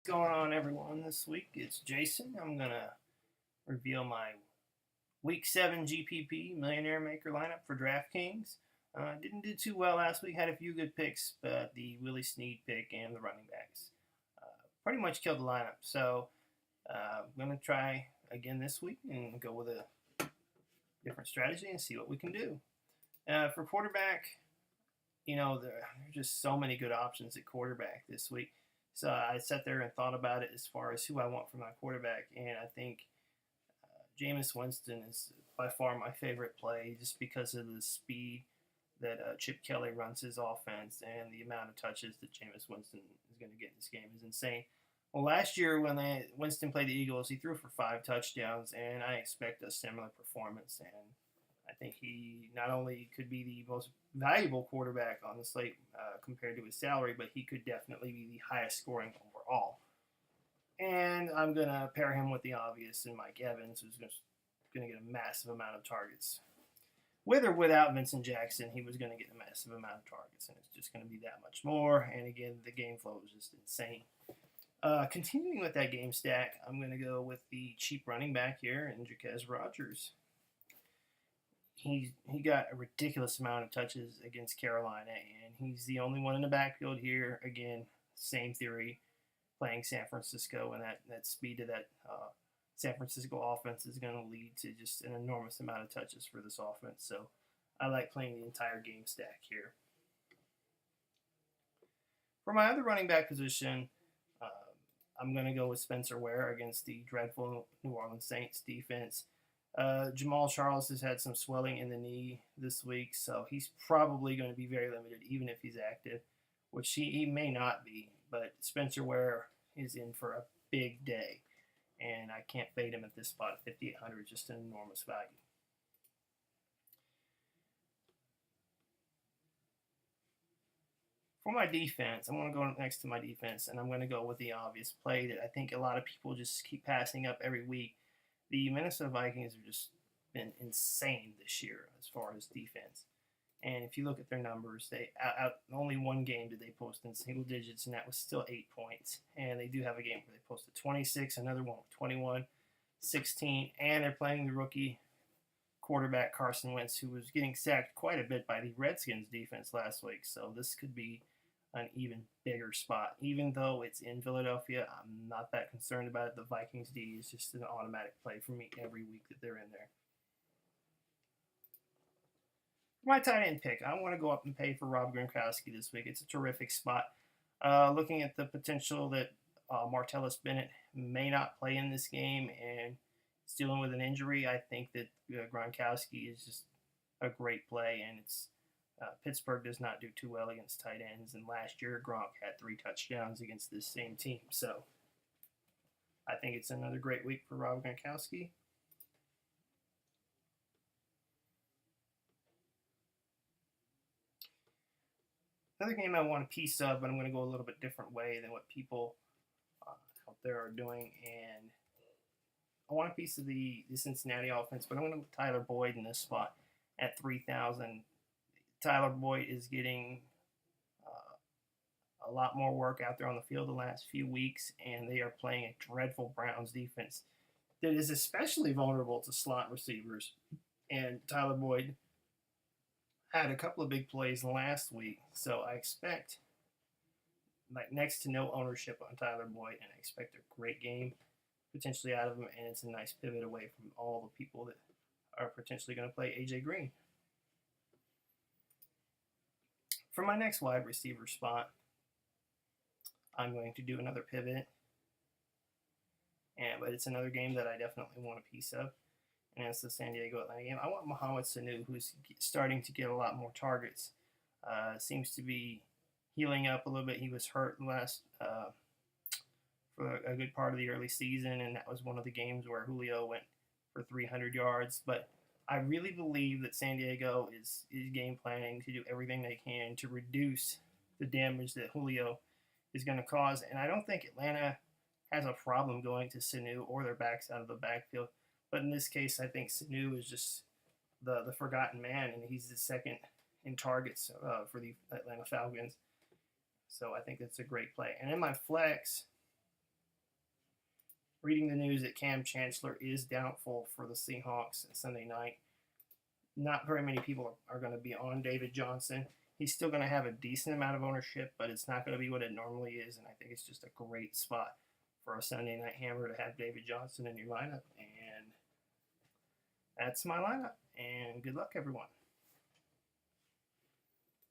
What's going on, everyone? This week it's Jason. I'm gonna reveal my Week 7 GPP Millionaire Maker lineup for Draftkings. Didn't do too well last week. Had a few good picks, but the Willie Snead pick and the running backs pretty much killed the lineup. So I'm gonna try again this week and go with a different strategy and see what we can do. For quarterback, there are just so many good options at quarterback this week. So I sat there and thought about it as far as who I want for my quarterback, and I think Jameis Winston is by far my favorite play just because of the speed that Chip Kelly runs his offense and the amount of touches that Jameis Winston is going to get in this game is insane. Well, last year when Winston played the Eagles, he threw for 5 touchdowns, and I expect a similar performance. And I think he not only could be the most valuable quarterback on the slate compared to his salary, but he could definitely be the highest scoring overall. And I'm going to pair him with the obvious and Mike Evans, who's going to get a massive amount of targets. With or without Vincent Jackson, he was going to get a massive amount of targets, and it's just going to be that much more. And again, the game flow is just insane. Continuing with that game stack, I'm going to go with the cheap running back here in Jaquez Rogers. He got a ridiculous amount of touches against Carolina, and he's the only one in the backfield here. Again, same theory, playing San Francisco, and that speed of that San Francisco offense is going to lead to just an enormous amount of touches for this offense. So I like playing the entire game stack here. For my other running back position, I'm going to go with Spencer Ware against the dreadful New Orleans Saints defense. Jamal Charles has had some swelling in the knee this week, so he's probably going to be very limited, even if he's active, which he may not be. But Spencer Ware is in for a big day, and I can't fade him at this spot at 5,800, just an enormous value. For my defense, I'm going to go next to my defense, and I'm going to go with the obvious play that I think a lot of people just keep passing up every week. The Minnesota Vikings have just been insane this year as far as defense. And if you look at their numbers, they only one game did they post in single digits, and that was still 8 points. And they do have a game where they posted 26, another one with 21, 16, and they're playing the rookie quarterback Carson Wentz, who was getting sacked quite a bit by the Redskins defense last week. So this could be an even bigger spot. Even though it's in Philadelphia, I'm not that concerned about it. The Vikings D is just an automatic play for me every week that they're in there. For my tight end pick, I want to go up and pay for Rob Gronkowski this week. It's a terrific spot. Looking at the potential that Martellus Bennett may not play in this game and is dealing with an injury, I think that Gronkowski is just a great play, and it's Pittsburgh does not do too well against tight ends, and last year Gronk had 3 touchdowns against this same team. So I think it's another great week for Rob Gronkowski. Another game I want a piece of, but I'm going to go a little bit different way than what people out there are doing, and I want a piece of the Cincinnati offense, but I'm going to put Tyler Boyd in this spot at 3,000. Tyler Boyd is getting a lot more work out there on the field the last few weeks, and they are playing a dreadful Browns defense that is especially vulnerable to slot receivers. And Tyler Boyd had a couple of big plays last week, so I expect next to no ownership on Tyler Boyd, and I expect a great game potentially out of him, and it's a nice pivot away from all the people that are potentially going to play AJ Green. For my next wide receiver spot, I'm going to do another pivot, but it's another game that I definitely want a piece of, and it's the San Diego Atlanta game. I want Mohamed Sanu, who's starting to get a lot more targets. Seems to be healing up a little bit. He was hurt last for a good part of the early season, and that was one of the games where Julio went for 300 yards. But I really believe that San Diego is game planning to do everything they can to reduce the damage that Julio is going to cause. And I don't think Atlanta has a problem going to Sanu or their backs out of the backfield. But in this case, I think Sanu is just the forgotten man, and he's the second in targets for the Atlanta Falcons. So I think that's a great play. And in my flex, reading the news that Cam Chancellor is doubtful for the Seahawks Sunday night. Not very many people are going to be on David Johnson. He's still going to have a decent amount of ownership, but it's not going to be what it normally is, and I think it's just a great spot for a Sunday night hammer to have David Johnson in your lineup. And that's my lineup, and good luck, everyone.